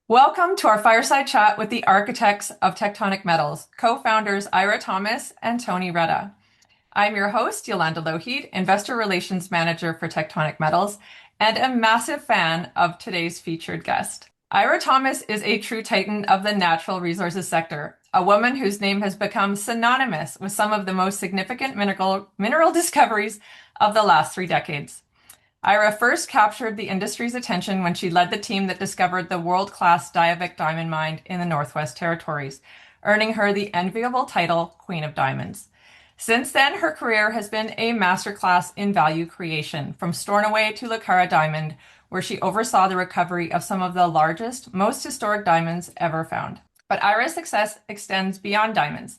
Welcome to our fireside chat with the architects of Tectonic Metals, co-founders Eira Thomas and Tony Reda. I'm your host, Yolanda Lougheed, Investor Relations Manager for Tectonic Metals, and a massive fan of today's featured guest. Eira Thomas is a true titan of the natural resources sector, a woman whose name has become synonymous with some of the most significant mineral discoveries of the last 3 decades. Eira first captured the industry's attention when she led the team that discovered the world-class Diavik diamond mine in the Northwest Territories, earning her the enviable title Queen of Diamonds. Since then, her career has been a masterclass in value creation, from Stornoway to Lucara Diamond, where she oversaw the recovery of some of the largest, most historic diamonds ever found. But Eira's success extends beyond diamonds.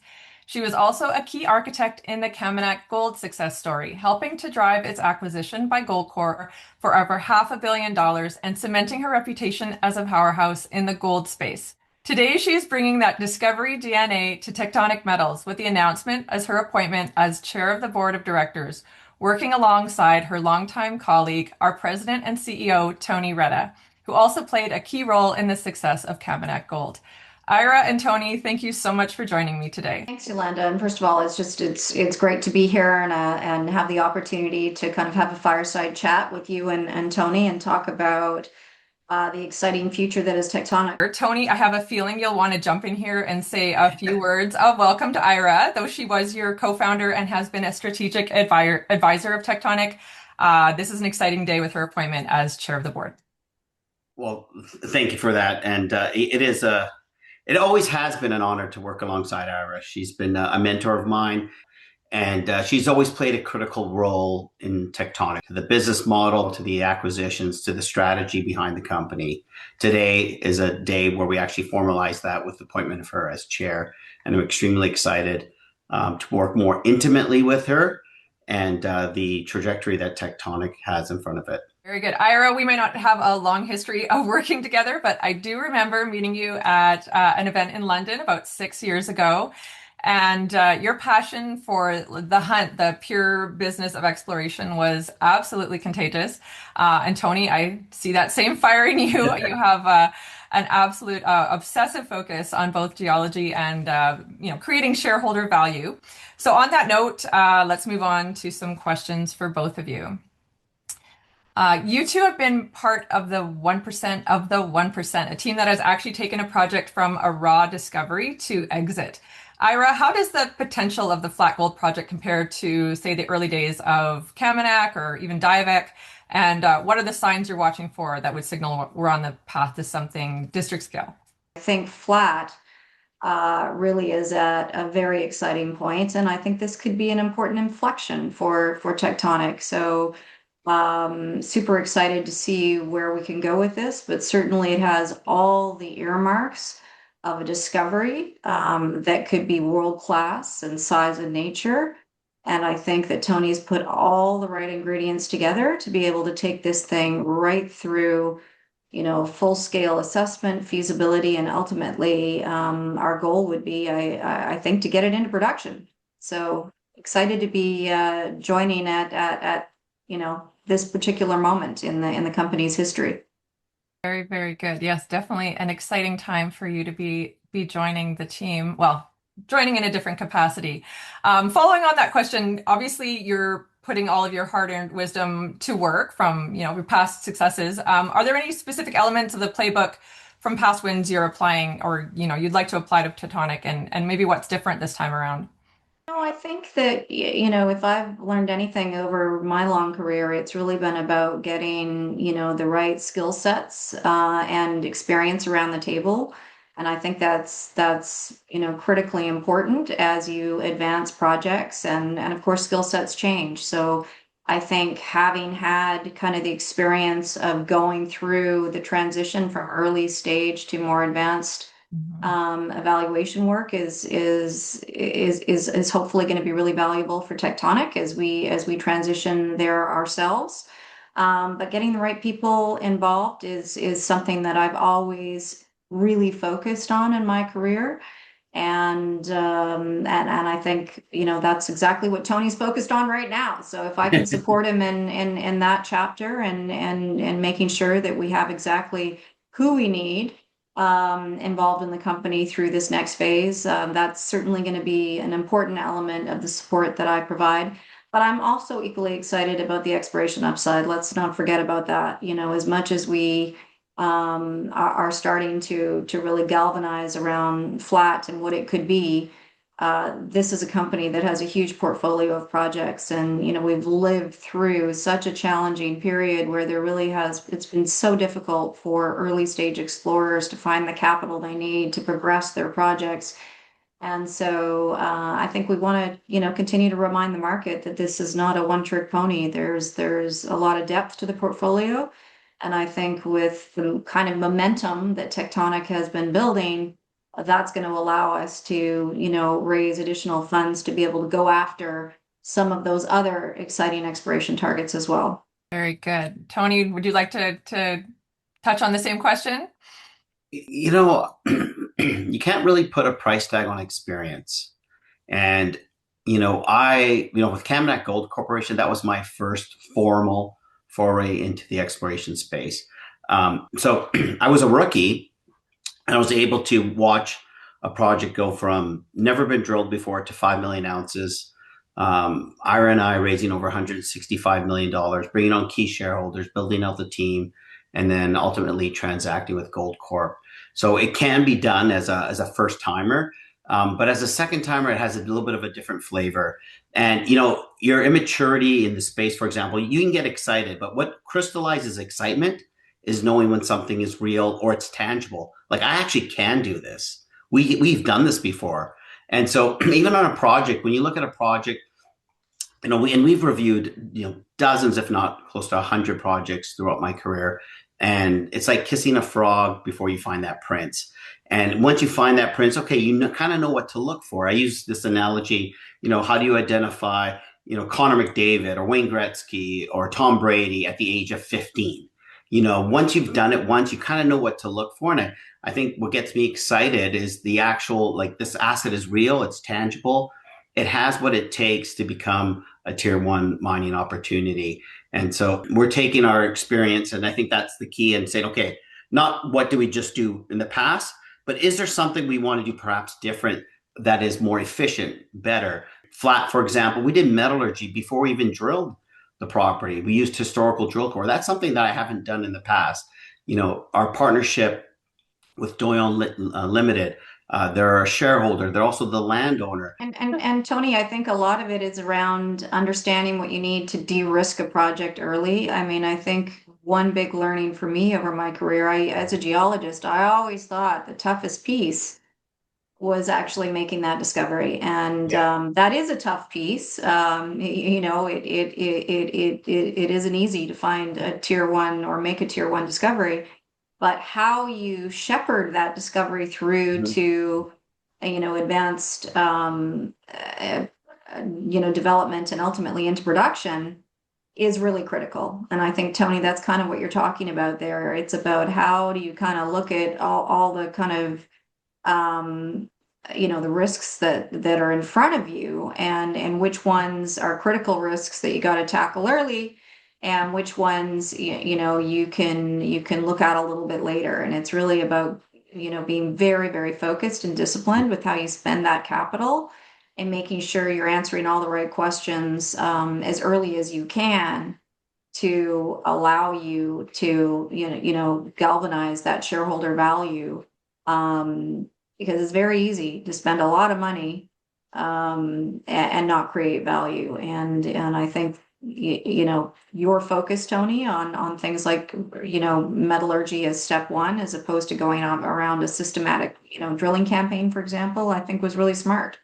She was also a key architect in the Kaminak gold success story, helping to drive its acquisition by Goldcorp for over $500 million and cementing her reputation as a powerhouse in the gold space. Today, she is bringing that discovery DNA to Tectonic Metals with the announcement as her appointment as chair of the board of directors, working alongside her longtime colleague, our president and CEO, Tony Reda, who also played a key role in the success of Kaminak Gold. Eira and Tony, thank you so much for joining me today. Thanks, Yolanda. And first of all, it's great to be here and have the opportunity to kind of have a fireside chat with you and Tony and talk about the exciting future that is Tectonic. Tony, I have a feeling you'll want to jump in here and say a few words of welcome to Eira, though she was your co-founder and has been a strategic advisor of Tectonic. This is an exciting day with her appointment as chair of the board. Well, thank you for that. And it always has been an honor to work alongside Eira. She's been a mentor of mine, and she's always played a critical role in Tectonic, the business model, to the acquisitions, to the strategy behind the company. Today is a day where we actually formalize that with the appointment of her as chair, and I'm extremely excited to work more intimately with her and the trajectory that Tectonic has in front of it. Very good. Eira, we might not have a long history of working together, but I do remember meeting you at an event in London about 6 years ago. And your passion for the hunt, the pure business of exploration, was absolutely contagious. And Tony, I see that same fire in you. You have an absolute obsessive focus on both geology and creating shareholder value. So on that note, let's move on to some questions for both of you. You two have been part of the 1% of the 1%, a team that has actually taken a project from a raw discovery to exit. Eira, how does the potential of the Flat Gold project compare to, say, the early days of Kaminak or even Diavik? And what are the signs you're watching for that would signal we're on the path to something district scale? I think Flat really is at a very exciting point, and I think this could be an important inflection for Tectonic. So super excited to see where we can go with this, but certainly it has all the earmarks of a discovery that could be world-class in size and nature. And I think that Tony's put all the right ingredients together to be able to take this thing right through, full-scale assessment, feasibility, and ultimately our goal would be, I think, to get it into production. So excited to be joining at this particular moment in the company's history. Very, very good. Yes, definitely an exciting time for you to be joining the team. Well, joining in a different capacity. Following on that question, obviously you're putting all of your hard-earned wisdom to work from your past successes. Are there any specific elements of the playbook from past wins you're applying, or you'd like to apply to Tectonic, and maybe what's different this time around? No, I think that, if I've learned anything over my long career, it's really been about getting, the right skill sets and experience around the table. And I think that's critically important as you advance projects, and of course, skill sets change. So I think having had kind of the experience of going through the transition from early stage to more advanced evaluation work is hopefully going to be really valuable for Tectonic as we transition there ourselves. But getting the right people involved is something that I've always really focused on in my career. And I think that's exactly what Tony's focused on right now. So if I can support him in that chapter and making sure that we have exactly who we need involved in the company through this next phase. That's certainly going to be an important element of the support that I provide. But I'm also equally excited about the exploration upside. Let's not forget about that. As much as we are starting to really galvanize around flat and what it could be. This is a company that has a huge portfolio of projects, and we've lived through such a challenging period where it's been so difficult for early stage explorers to find the capital they need to progress their projects. And so I think we want to, continue to remind the market that this is not a one-trick pony. There's a lot of depth to the portfolio. And I think with the kind of momentum that Tectonic has been building, that's going to allow us to, raise additional funds to be able to go after some of those other exciting exploration targets as well. Very good. Tony, would you like to touch on the same question? You can't really put a price tag on experience. And, with Kaminak Gold Corporation, that was my first formal foray into the exploration space. So I was a rookie, and I was able to watch a project go from never been drilled before to 5 million ounces. Eira and I raising over $165 million, bringing on key shareholders, building out the team, and then ultimately transacting with Gold Corp. So it can be done as a first timer, but as a second timer, it has a little bit of a different flavor. And your immaturity in the space, for example, you can get excited, but what crystallizes excitement is knowing when something is real or it's tangible. Like, I actually can do this. We've done this before. And so even on a project, when you look at a project, we've reviewed, dozens, if not close to 100 projects throughout my career. And it's like kissing a frog before you find that prince. And once you find that prince, okay, you kind of know what to look for. I use this analogy, how do you identify, Connor McDavid or Wayne Gretzky or Tom Brady at the age of 15? Once you've done it once, you kind of know what to look for. And I think what gets me excited is the actual, like, this asset is real, it's tangible. It has what it takes to become a tier one mining opportunity. And so we're taking our experience, and I think that's the key, and saying, okay, not what do we just do in the past, but is there something we want to do perhaps different that is more efficient, better? Flat, for example, we did metallurgy before we even drilled the property. We used historical drill core. That's something that I haven't done in the past. Our partnership with Doyon Limited, they're a shareholder. They're also the landowner. And Tony, I think a lot of it is around understanding what you need to de-risk a project early. I mean, I think one big learning for me over my career, as a geologist, I always thought the toughest piece was actually making that discovery. And that is a tough piece. It isn't easy to find a tier one or make a tier one discovery. But how you shepherd that discovery through to, advanced, development and ultimately into production is really critical. And I think, Tony, that's kind of what you're talking about there. It's about how do you kind of look at all the kind of, the risks that are in front of you, and which ones are critical risks that you got to tackle early, and which ones you can look at a little bit later. And it's really about being very, very focused and disciplined with how you spend that capital, and making sure you're answering all the right questions as early as you can to allow you to galvanize that shareholder value, because it's very easy to spend a lot of money and not create value. And I think your focus, Tony, on things like metallurgy as step one, as opposed to going on around a systematic drilling campaign, for example, I think was really smart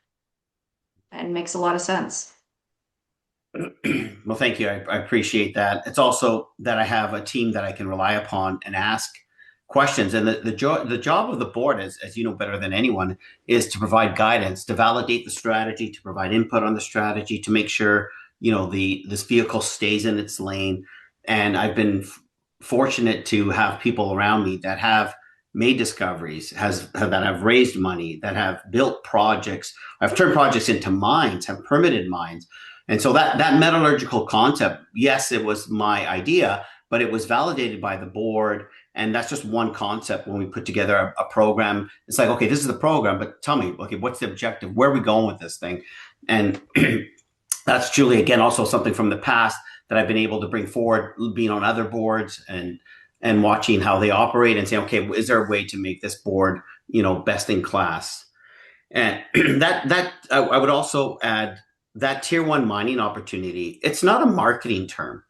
and makes a lot of sense. Well, thank you. I appreciate that. It's also that I have a team that I can rely upon and ask questions. And the job of the board, as you know better than anyone, is to provide guidance, to validate the strategy, to provide input on the strategy, to make sure this vehicle stays in its lane. And I've been fortunate to have people around me that have made discoveries, that have raised money, that have built projects, have turned projects into mines, have permitted mines. And so that metallurgical concept, yes, it was my idea, but it was validated by the board And that's just one concept when we put together a program. It's like, okay, this is the program, but tell me, okay, what's the objective? Where are we going with this thing? And that's truly, again, also something from the past that I've been able to bring forward, being on other boards and watching how they operate and say, okay, is there a way to make this board, best in class? And that I would also add that tier one mining opportunity. It's not a marketing term.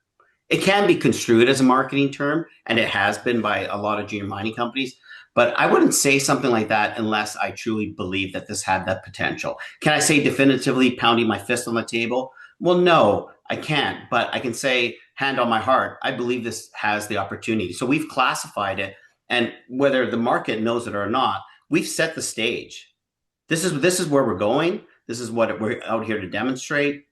It can be construed as a marketing term, and it has been by a lot of junior mining companies. But I wouldn't say something like that unless I truly believe that this had that potential. Can I say definitively, pounding my fist on the table? Well, no, I can't. But I can say, hand on my heart, I believe this has the opportunity. So we've classified it, and whether the market knows it or not, we've set the stage. This is where we're going. This is what we're out here to demonstrate.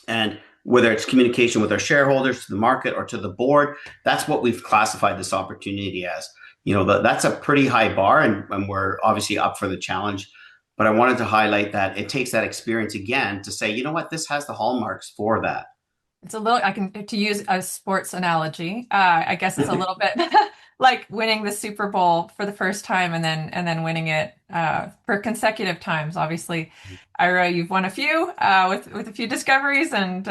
And whether it's communication with our shareholders, to the market, or to the board, that's what we've classified this opportunity as. That's a pretty high bar, and we're obviously up for the challenge. But I wanted to highlight that it takes that experience again to say, you know what, this has the hallmarks for that. It's a little, to use a sports analogy, I guess it's a little bit like winning the Super Bowl for the first time and then winning it for consecutive times. Obviously, Eira, you've won a few with a few discoveries. And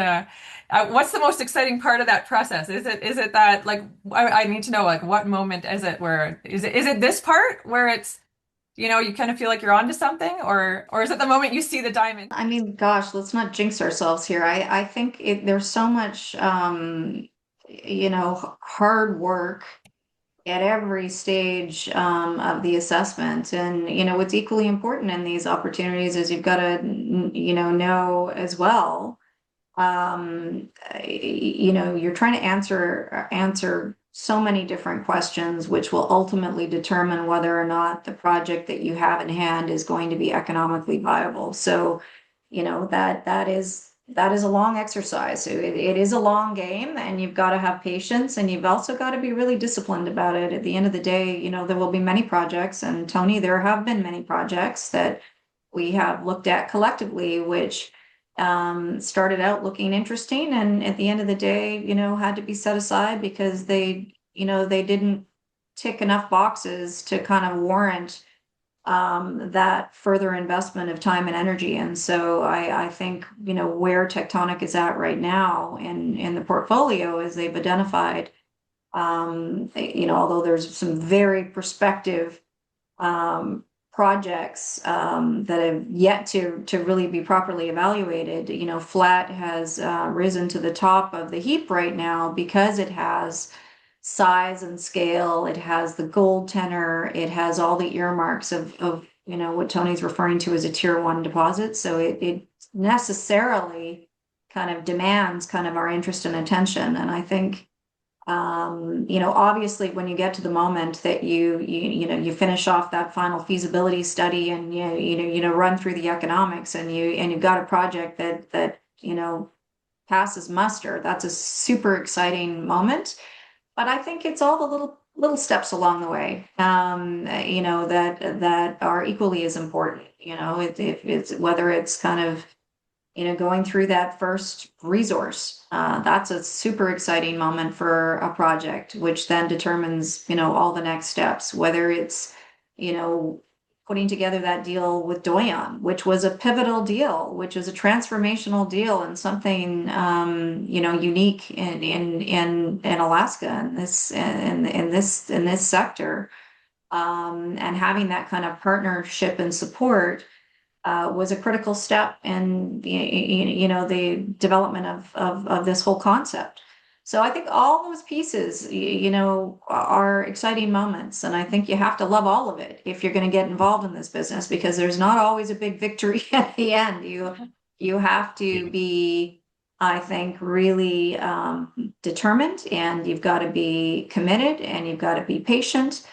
what's the most exciting part of that process? Is it that, like, I need to know, like, what moment is it where is it this part where it's, you kind of feel like you're onto something, or is it the moment you see the diamond? I mean, gosh, let's not jinx ourselves here. I think there's so much, hard work at every stage of the assessment. And, what's equally important in these opportunities is you've got to, know as well, you're trying to answer so many different questions, which will ultimately determine whether or not the project that you have in hand is going to be economically viable. So, that is a long exercise. So it is a long game, and you've got to have patience, and you've also got to be really disciplined about it. At the end of the day, there will be many projects, and Tony, there have been many projects that we have looked at collectively, which started out looking interesting, and at the end of the day, had to be set aside because they didn't tick enough boxes to kind of warrant that further investment of time and energy. And so I think, where Tectonic is at right now in the portfolio is they've identified, although there's some very prospective projects that have yet to really be properly evaluated. Flat has risen to the top of the heap right now because it has size and scale, it has the gold tenor, it has all the earmarks of what Tony's referring to as a tier one deposit. So it necessarily kind of demands kind of our interest and attention. And I think obviously when you get to the moment that you finish off that final feasibility study and run through the economics and you've got a project that passes muster, that's a super exciting moment. But I think it's all the little steps along the way, that are equally as important. If it's whether it's kind of going through that first resource, that's a super exciting moment for a project, which then determines all the next steps. Whether it's putting together that deal with Doyon, which was a pivotal deal, which is a transformational deal and something unique in Alaska in this sector, and having that kind of partnership and support was a critical step in the development of this whole concept. So I think all those pieces, are exciting moments. And I think you have to love all of it if you're going to get involved in this business, because there's not always a big victory at the end. You have to be, I think, really determined, and you've got to be committed, and you've got to be patient,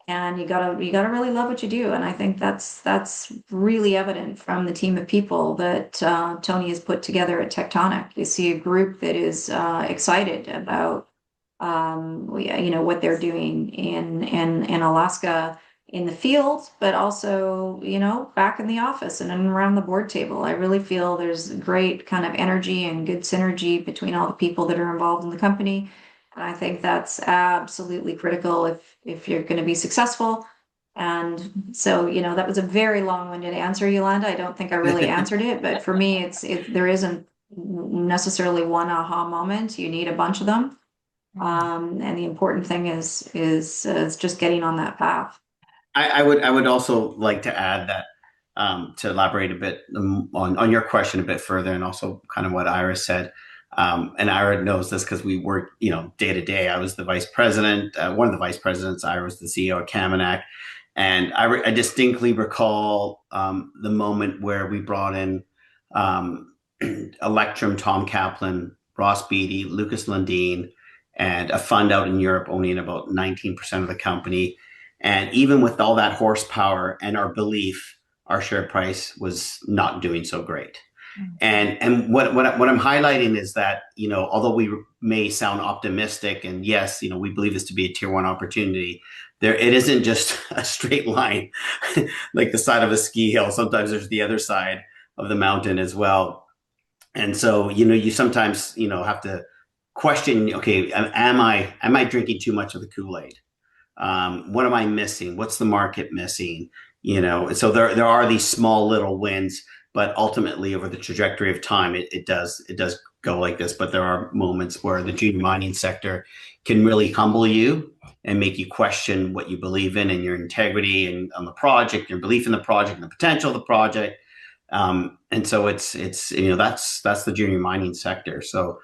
and you gotta really love what you do. And I think that's really evident from the team of people that Tony has put together at Tectonic. You see a group that is excited about what they're doing in Alaska, in the field, but also back in the office and around the board table. I really feel there's great kind of energy and good synergy between all the people that are involved in the company. And I think that's absolutely critical if you're going to be successful. And so, that was a very long-winded answer, Yolanda. I don't think I really answered it, but for me, there isn't necessarily one aha moment. You need a bunch of them. And the important thing is just getting on that path. I would also like to add that to elaborate a bit on your question a bit further, and also kind of what Ira said. And Ira knows this because we work, day to day. I was the vice president, one of the vice presidents. Ira was the CEO of Kamenak, and I distinctly recall the moment where we brought in Electrum, Tom Kaplan, Ross Beatty, Lucas Lundin, and a fund out in Europe owning about 19% of the company. And even with all that horsepower and our belief, our share price was not doing so great. And what I'm highlighting is that, although we may sound optimistic, and yes, we believe this to be a tier one opportunity, it isn't just a straight line like the side of a ski hill. Sometimes there's the other side of the mountain as well. And so, you sometimes, have to question, okay, am I drinking too much of the Kool-Aid? What am I missing? What's the market missing? So there are these small little wins, but ultimately over the trajectory of time, it does go like this. But there are moments where the junior mining sector can really humble you and make you question what you believe in and your integrity and on the project, your belief in the project and the potential of the project. And so it's that's the junior mining sector. So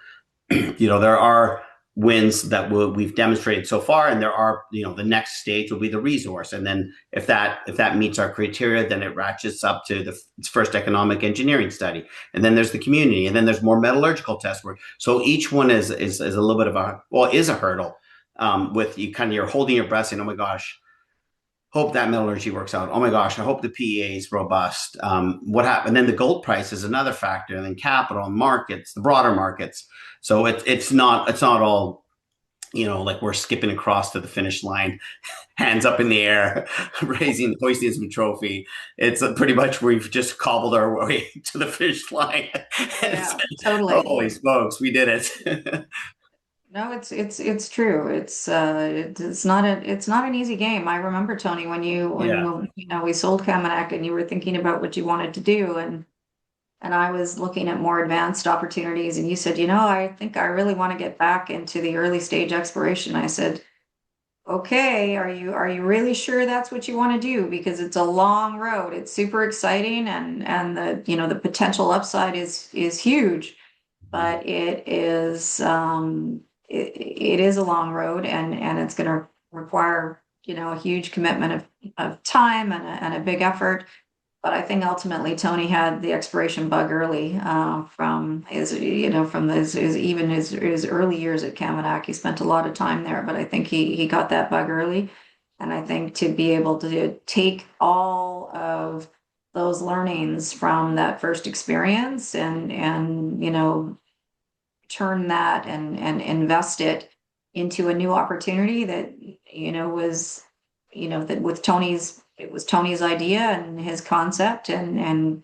there are wins that we've demonstrated so far, and there are the next stage will be the resource, and then if that meets our criteria, then it ratchets up to its first economic engineering study, and then there's the community, and then there's more metallurgical test work. So each one is a little bit of a hurdle, with you kind of you're holding your breath saying, oh my gosh, hope that metallurgy works out. Oh my gosh, I hope the PEA is robust. What happened? And then the gold price is another factor, and then capital markets, the broader markets. So it's not all, like we're skipping across to the finish line, hands up in the air, hoisting some trophy. It's pretty much we've just cobbled our way to the finish line. Yeah, totally. Holy smokes, we did it. No, it's true. It's not an easy game. I remember, Tony, when we sold Kamenak and you were thinking about what you wanted to do, and I was looking at more advanced opportunities, and you said, I think I really want to get back into the early stage exploration. I said, okay, are you really sure that's what you want to do? Because it's a long road. It's super exciting, and the potential upside is huge, but it is a long road, and it's going to require a huge commitment of time and a big effort. But I think ultimately Tony had the exploration bug early, from his early years at Kamenak. He spent a lot of time there, but I think he got that bug early. And I think to be able to take all of those learnings from that first experience and turn that and invest it into a new opportunity that was that with it was Tony's idea and his concept, and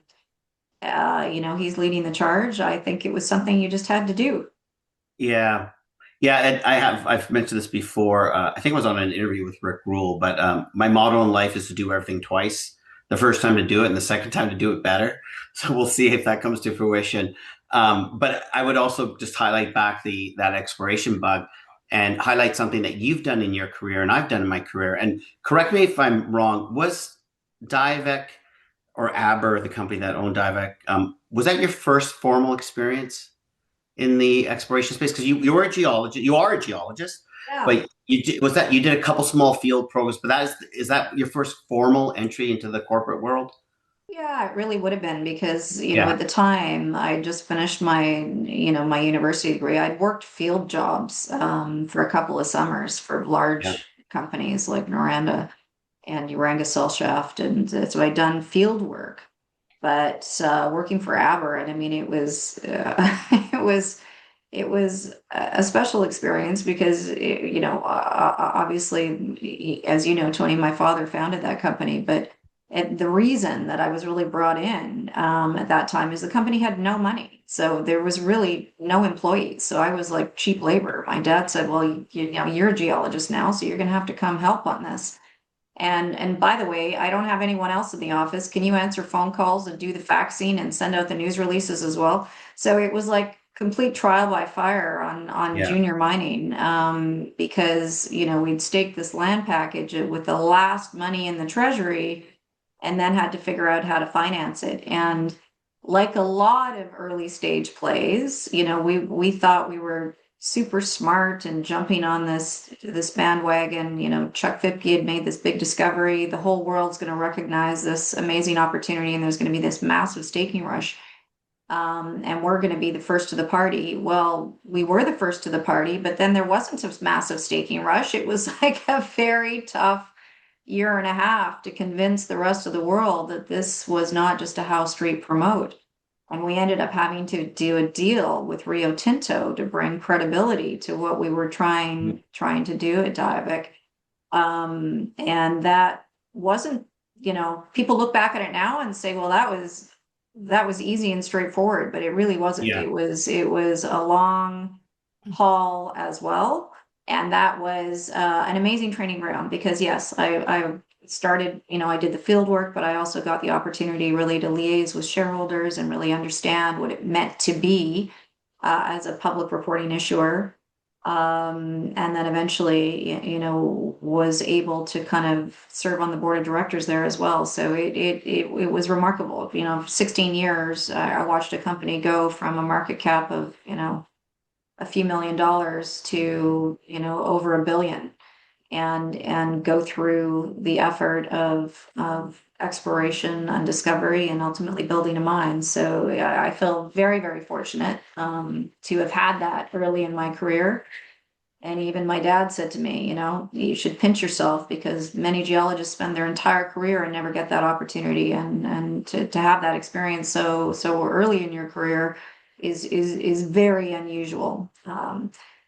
he's leading the charge. I think it was something you just had to do. Yeah. And I've mentioned this before. I think it was on an interview with Rick Rule, but my motto in life is to do everything twice. The first time to do it and the second time to do it better. So we'll see if that comes to fruition. But I would also just highlight back that exploration bug and highlight something that you've done in your career and I've done in my career. And correct me if I'm wrong. Was Diavik or Aber, the company that owned Diavik, was that your first formal experience in the exploration space? Because you were a geologist. You are a geologist, Yeah. but you did a couple small field programs. But is that your first formal entry into the corporate world? Yeah, it really would have been because, Yeah. at the time I just finished my university degree. I'd worked field jobs for a couple of summers for Yeah. large companies like Noranda and Eureka Shaft, and so I'd done field work. But working for Aber, and I mean, it was it was a special experience because obviously, as you know, Tony, my father founded that company, but And the reason that I was really brought in at that time is the company had no money. So there was really no employees. So I was like cheap labor. My dad said, well, you know, you're a geologist now, so you're going to have to come help on this. And by the way, I don't have anyone else in the office. Can you answer phone calls and do the faxing and send out the news releases as well? So it was like complete trial by fire on Yeah. junior mining, because you know we'd staked this land package with the last money in the treasury, and then had to figure out how to finance it. And like a lot of early stage plays, you know, we thought we were super smart and jumping on this bandwagon. You know, Chuck Fipke had made this big discovery. The whole world's going to recognize this amazing opportunity, and there's going to be this massive staking rush. And we're going to be the first to the party. Well, we were the first to the party, but then there wasn't a massive staking rush. It was like a very tough year and a half to convince the rest of the world that this was not just a house street promote. And we ended up having to do a deal with Rio Tinto to bring credibility to what we were trying to do at Diavik. And that wasn't, you know, people look back at it now and say, well, that was easy and straightforward, but it really wasn't. Yeah. It was a long haul as well. And that was an amazing training ground because yes, I started, you know, I did the field work, but I also got the opportunity really to liaise with shareholders and really understand what it meant to be as a public reporting issuer. And then eventually, you know, was able to kind of serve on the board of directors there as well. So it was remarkable. You know, 16 years, I watched a company go from a market cap of, you know, a few $1 million to, you know, over $1 billion, and go through the effort of exploration and discovery and ultimately building a mine. So I feel very, very fortunate to have had that early in my career. And even my dad said to me, you know, you should pinch yourself because many geologists spend their entire career and never get that opportunity. And to have that experience so early in your career is very unusual.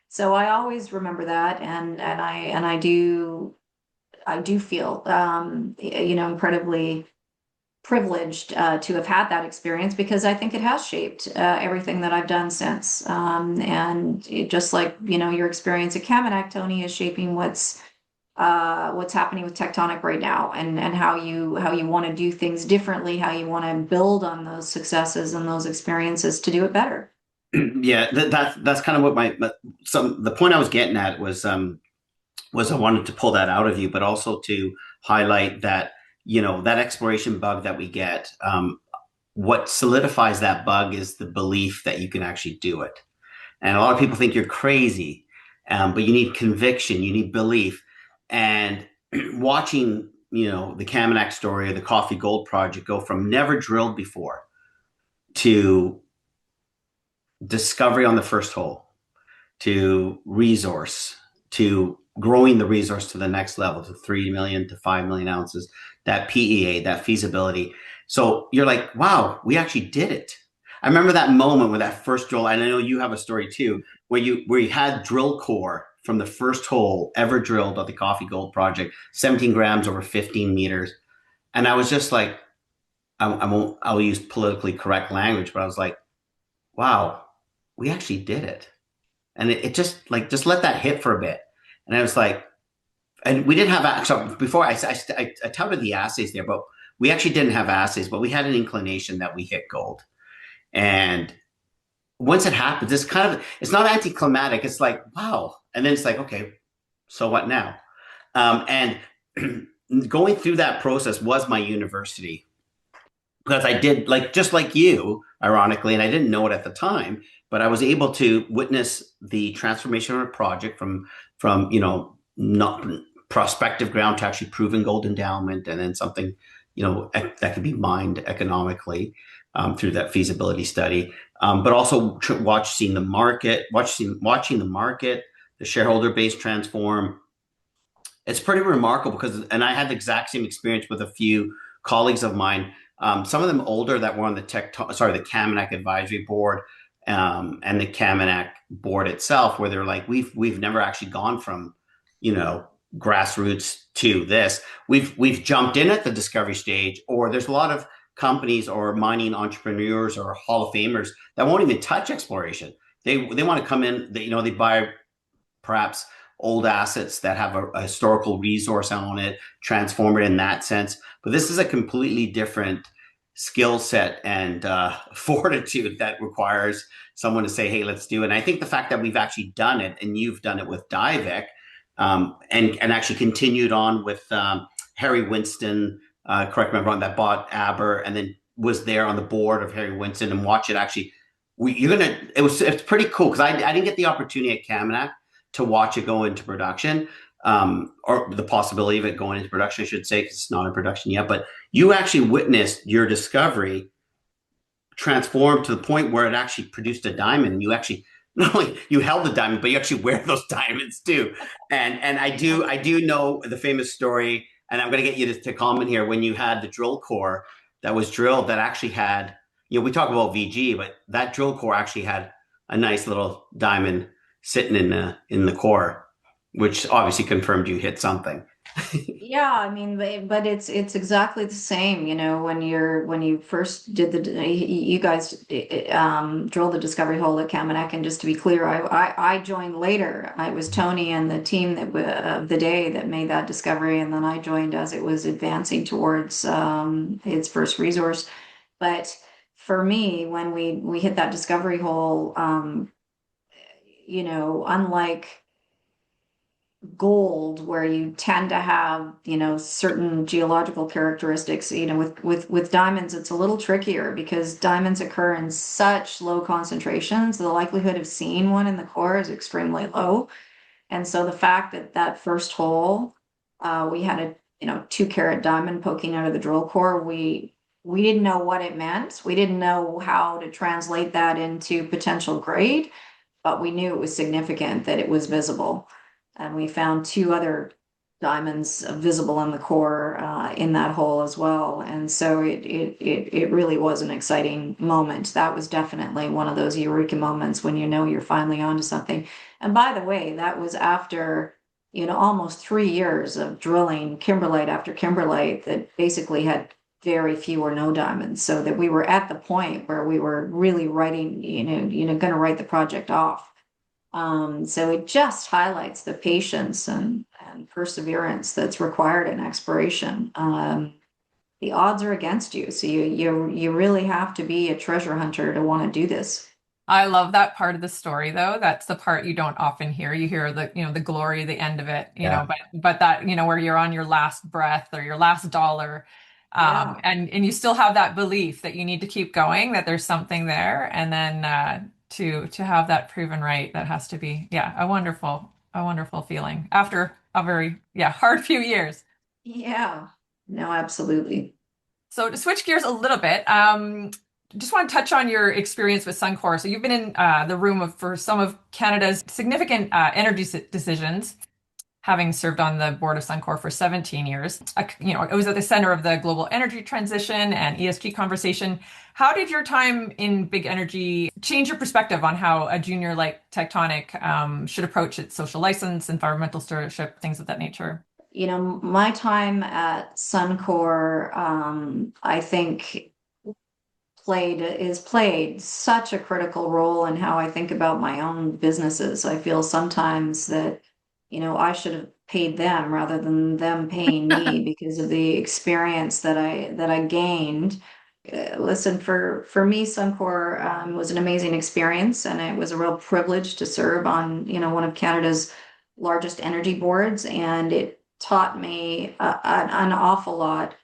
So I always remember that, and I do feel you know, incredibly privileged to have had that experience because I think it has shaped everything that I've done since. And just like, you know, your experience at Kaminak, Tony, is shaping what's happening with Tectonic right now, and how you want to do things differently, how you want to build on those successes and those experiences to do it better. Yeah, that's kind of what the point I was getting at was I wanted to pull that out of you, but also to highlight that, you know, that exploration bug that we get, what solidifies that bug is the belief that you can actually do it. And a lot of people think you're crazy, but you need conviction, you need belief. And watching, you know, the Kaminak story or the Coffee Gold project go from never drilled before to discovery on the first hole, to resource, to growing the resource to the next level, to 3 million to 5 million ounces, that PEA, that feasibility. So you're like, wow, we actually did it. I remember that moment with that first drill, and I know you have a story too, where you had drill core from the first hole ever drilled of the Coffee Gold project, 17 grams over 15 meters. And I was just like, I'll use politically correct language, but I was like, wow, we actually did it. And it just like, just let that hit for a bit. And I was like, and we didn't have, so before I touted the assays there, but we actually didn't have assays, but we had an inclination that we hit gold. And once it happens, it's kind of, it's not anticlimactic. It's like, wow. And then it's like, okay, so what now? And going through that process was my university, because I did, like, just like you, ironically, and I didn't know it at the time, but I was able to witness the transformation of a project from, you know, not prospective ground to actually proven gold endowment, and then something, you know, that could be mined economically through that feasibility study. But also watching the market, the shareholder base transform. It's pretty remarkable because, and I had the exact same experience with a few colleagues of mine, some of them older, that were on the Kaminak advisory board, and the Kaminak board itself, where they're like, we've never actually gone from, you know, grassroots to this. We've jumped in at the discovery stage, or there's a lot of companies or mining entrepreneurs or Hall of Famers that won't even touch exploration. They want to come in, they buy perhaps old assets that have a historical resource on it, transform it in that sense. But this is a completely different skill set and fortitude that requires someone to say, hey, let's do it. And I think the fact that we've actually done it, and you've done it with Diavik, and actually continued on with Harry Winston, correct me if I'm wrong, that bought Aber and then was there on the board of Harry Winston, and watch it actually. It's pretty cool, because I didn't get the opportunity at Kaminak to watch it go into production, or the possibility of it going into production, I should say, because it's not in production yet. But you actually witnessed your discovery transform to the point where it actually produced a diamond, and you actually not only you held the diamond, but you actually wear those diamonds too. And I do know the famous story, and I'm going to get you to comment here, when you had the drill core that was drilled that actually had, we talk about VG, but that drill core actually had a nice little diamond sitting in the core, which obviously confirmed you hit something. Yeah, I mean, but it's exactly the same, when you first did you guys drilled the discovery hole at Kaminak, and just to be clear, I joined later. I was Tony and the team of the day that made that discovery, and then I joined as it was advancing towards its first resource. But for me, when we hit that discovery hole, unlike gold, where you tend to have certain geological characteristics, with diamonds it's a little trickier, because diamonds occur in such low concentrations. The likelihood of seeing one in the core is extremely low. And so the fact that first hole, we had a 2-carat diamond poking out of the drill core, we didn't know what it meant. We didn't know how to translate that into potential grade, but we knew it was significant that it was visible. And we found 2 other diamonds visible in the core in that hole as well. And so it really was an exciting moment. That was definitely one of those Eureka moments when you're finally onto something. And by the way, that was after almost 3 years of drilling kimberlite after kimberlite that basically had very few or no diamonds. So that we were at the point where we were really writing, going to write the project off. So it just highlights the patience and perseverance that's required in exploration. The odds are against you, so you really have to be a treasure hunter to want to do this. I love that part of the story, though. That's the part you don't often hear. You hear the glory, the end of it, but that, where you're on your last breath or your last dollar, and you still have that belief that you need to keep going, that there's something there, and then to have that proven right, that has to be a wonderful feeling after a very hard few years. Yeah, no, absolutely. So to switch gears a little bit, just want to touch on your experience with Suncor. So you've been in the room for some of Canada's significant energy decisions, having served on the board of Suncor for 17 years. It was at the center of the global energy transition and ESG conversation. How did your time in big energy change your perspective on how a junior like Tectonic should approach its social license, environmental stewardship, things of that nature? My time at Suncor, I think played such a critical role in how I think about my own businesses. I feel sometimes that I should have paid them rather than them paying me because of the experience that I gained. Listen, for me, Suncor was an amazing experience, and it was a real privilege to serve on one of Canada's largest energy boards, and it taught me an awful lot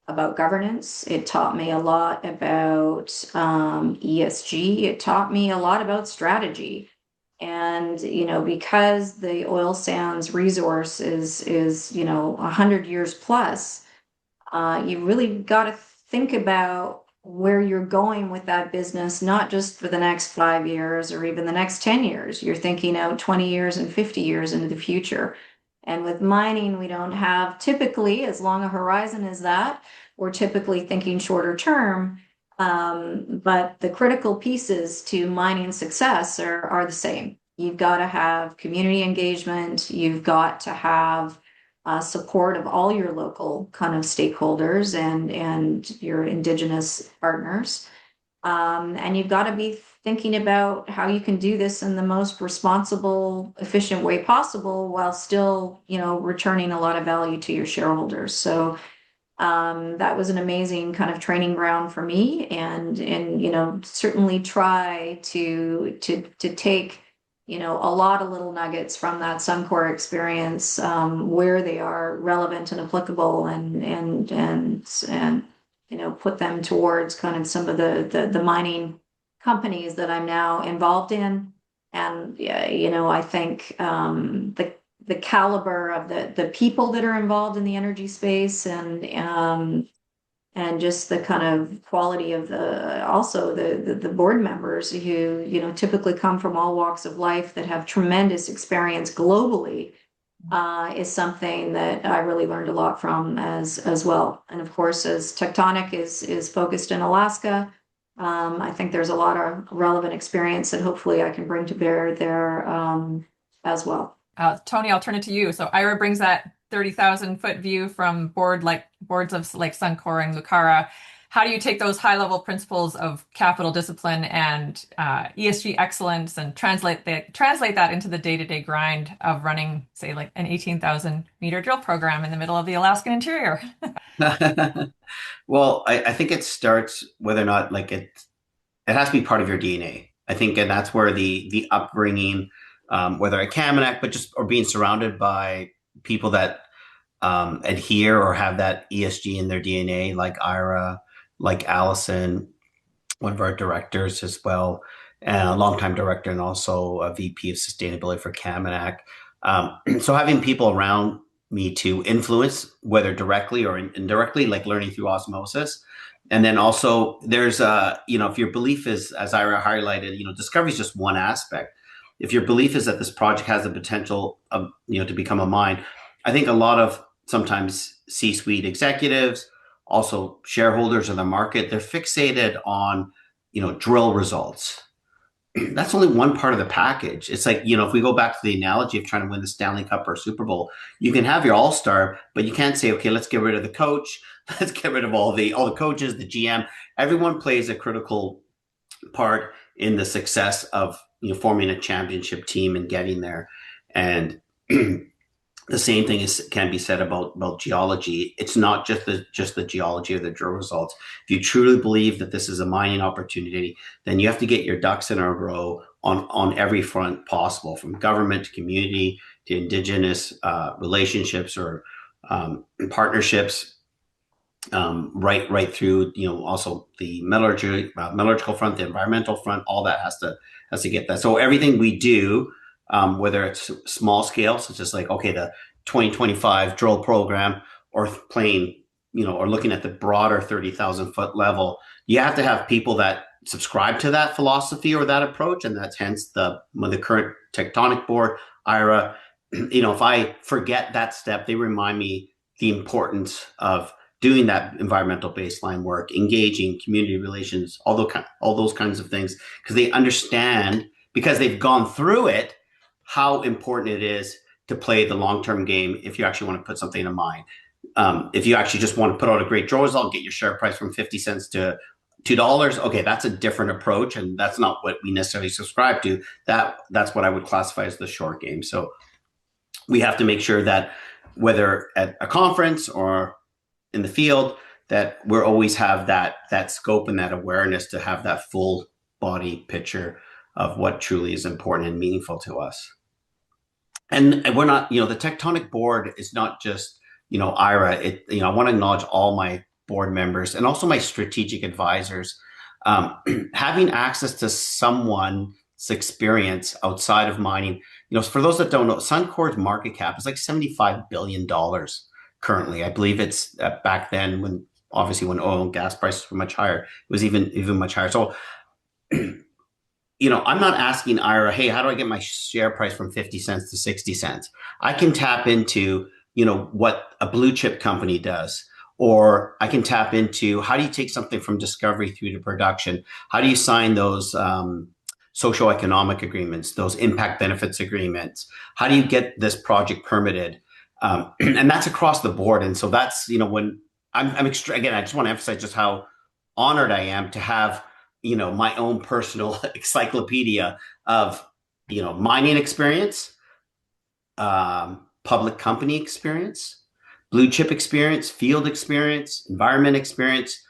about governance. It taught me a lot about ESG. It taught me a lot about strategy. And, because the oil sands resource is 100 years plus, you really got to think about where you're going with that business, not just for the next 5 years or even the next 10 years. You're thinking out 20 years and 50 years into the future. And with mining, we don't have typically as long a horizon as that. We're typically thinking shorter term. But the critical pieces to mining success are the same. You've got to have community engagement. You've got to have support of all your local kind of stakeholders and your Indigenous partners. And you've got to be thinking about how you can do this in the most responsible, efficient way possible while still, returning a lot of value to your shareholders. So that was an amazing kind of training ground for me, and certainly try to take a lot of little nuggets from that Suncor experience, where they are relevant and applicable, and put them towards kind of some of the mining companies that I'm now involved in. And I think the caliber of the people that are involved in the energy space, and just the kind of quality of the board members who typically come from all walks of life that have tremendous experience globally, is something that I really learned a lot from as well. And of course, as Tectonic is focused in Alaska, I think there's a lot of relevant experience that hopefully I can bring to bear there as well. Tony, I'll turn it to you. So Eira brings that 30,000-foot view from boards of like Suncor and Lucara. How do you take those high-level principles of capital discipline and ESG excellence and translate that into the day-to-day grind of running, say, like an 18,000-meter drill program in the middle of the Alaskan interior? Well, I think it starts whether or not it has to be part of your DNA. I think, and that's where the upbringing, whether at Kaminak, or being surrounded by people that adhere or have that ESG in their DNA, like Eira, like Allison, one of our directors as well, and a longtime director and also a VP of sustainability for Kaminak. So having people around me to influence, whether directly or indirectly, like learning through osmosis. And then also there's if your belief is, as Eira highlighted, discovery is just one aspect. If your belief is that this project has the potential of, to become a mine, I think a lot of sometimes C-suite executives, also shareholders in the market, they're fixated on, drill results. That's only one part of the package. It's like, if we go back to the analogy of trying to win the Stanley Cup or Super Bowl, you can have your all-star, but you can't say, okay, let's get rid of the coach. Let's get rid of all the coaches, the GM. Everyone plays a critical part in the success of forming a championship team and getting there. And the same thing can be said about geology. It's not just the geology of the drill results. If you truly believe that this is a mining opportunity, then you have to get your ducks in a row on every front possible, from government to community to Indigenous relationships or partnerships, right through also the metallurgical front, the environmental front. All that has to get that. So everything we do, whether it's small scale, such as like, okay, the 2025 drill program, or playing, or looking at the broader 30,000-foot level, you have to have people that subscribe to that philosophy or that approach. And that's hence the current Tectonic board, Eira. If I forget that step, they remind me the importance of doing that environmental baseline work, engaging community relations, all those kinds of things, because they understand, because they've gone through it, how important it is to play the long-term game if you actually want to put something in mind. If you actually just want to put out a great draw result, get your share price from 50 cents to $2, okay, that's a different approach, and that's not what we necessarily subscribe to. That's what I would classify as the short game. So we have to make sure that whether at a conference or in the field, that we always have that scope and that awareness to have that full body picture of what truly is important and meaningful to us. And we're not, the Tectonic board is not just, Eira. I want to acknowledge all my board members and also my strategic advisors. Having access to someone's experience outside of mining, for those that don't know, Suncor's market cap is like $75 billion currently. I believe it's back then when oil and gas prices were much higher, it was even much higher. So, I'm not asking Eira, hey, how do I get my share price from 50 cents to 60 cents? I can tap into, what a blue chip company does, or I can tap into how do you take something from discovery through to production? How do you sign those socioeconomic agreements, those impact benefits agreements? How do you get this project permitted? And that's across the board. And so that's, when again, I just want to emphasize just how honored I am to have, my own personal encyclopedia of, mining experience, public company experience, blue chip experience, field experience, environment experience.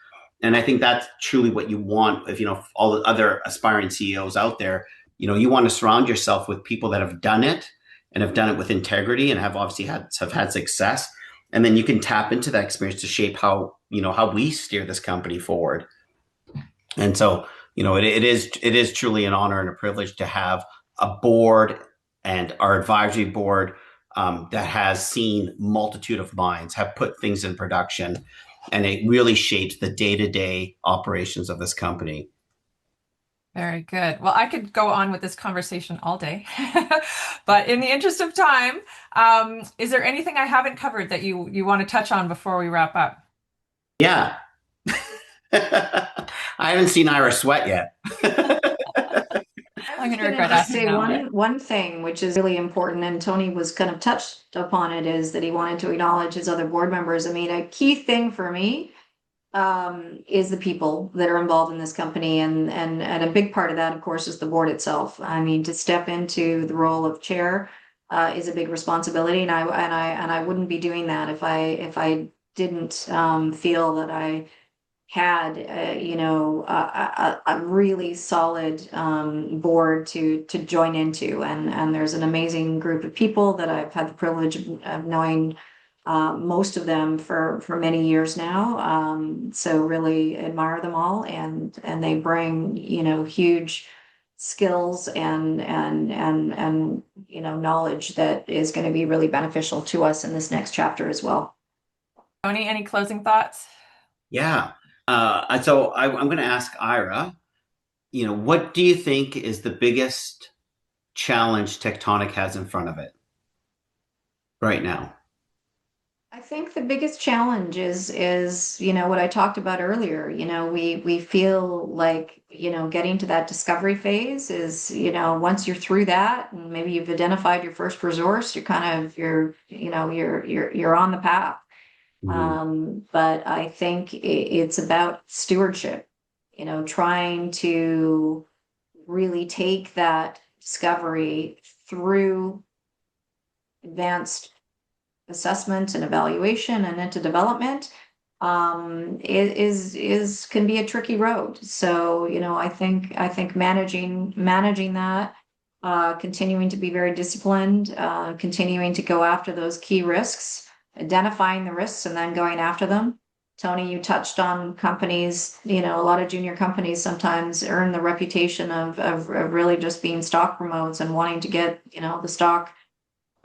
And I think that's truly what you want if, all the other aspiring CEOs out there, you want to surround yourself with people that have done it and have done it with integrity and have obviously have had success. And then you can tap into that experience to shape how we steer this company forward. And so, it is truly an honor and a privilege to have a board and our advisory board that has seen multitude of mines, have put things in production, and it really shapes the day-to-day operations of this company. Very good. Well, I could go on with this conversation all day, but in the interest of time, is there anything I haven't covered that you want to touch on before we wrap up? Yeah. I haven't seen Eira sweat yet. I'm going to regret asking now. One thing which is really important, and Tony was kind of touched upon it, is that he wanted to acknowledge his other board members. I mean, a key thing for me is the people that are involved in this company, and a big part of that, of course, is the board itself. I mean, to step into the role of chair is a big responsibility, and I wouldn't be doing that if I didn't feel that I had a really solid board to join into, and there's an amazing group of people that I've had the privilege of knowing, most of them for many years now. So really admire them all, and they bring huge skills and knowledge that is going to be really beneficial to us in this next chapter as well. Tony, any closing thoughts? Yeah. So I'm going to ask Eira, what do you think is the biggest challenge Tectonic has in front of it right now? I think the biggest challenge is what I talked about earlier. We feel like getting to that discovery phase is, once you're through that and maybe you've identified your first resource, you're on the path. But I think it's about stewardship, trying to really take that discovery through advanced assessment and evaluation and into development can be a tricky road. So, I think managing that, continuing to be very disciplined, continuing to go after those key risks, identifying the risks and then going after them. Tony, you touched on companies, a lot of junior companies sometimes earn the reputation of really just being stock promotes and wanting to get, the stock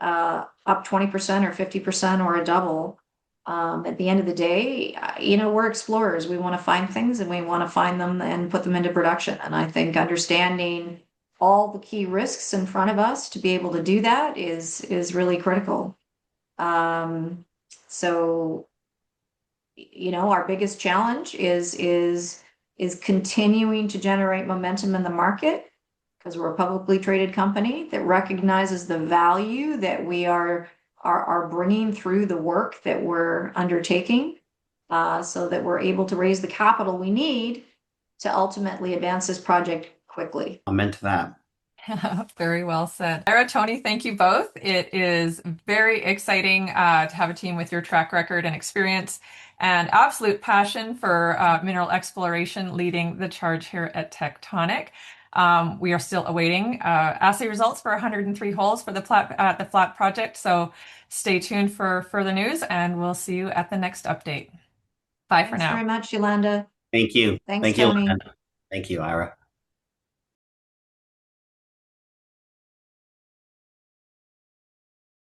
up 20% or 50% or a double. At the end of the day, we're explorers. We want to find things and we want to find them and put them into production. And I think understanding all the key risks in front of us to be able to do that is really critical. So, our biggest challenge is continuing to generate momentum in the market, because we're a publicly traded company that recognizes the value that we are bringing through the work that we're undertaking, so that we're able to raise the capital we need to ultimately advance this project quickly. Amen to that. Very well said. Eira, Tony, thank you both. It is very exciting to have a team with your track record and experience and absolute passion for mineral exploration leading the charge here at Tectonic. We are still awaiting assay results for 103 holes for the Flat project, so stay tuned for further news, and we'll see you at the next update. Bye for now. Thanks very much, Yolanda. Thank you. Thanks, Thank you, Tony. Yolanda. Thank you, Eira.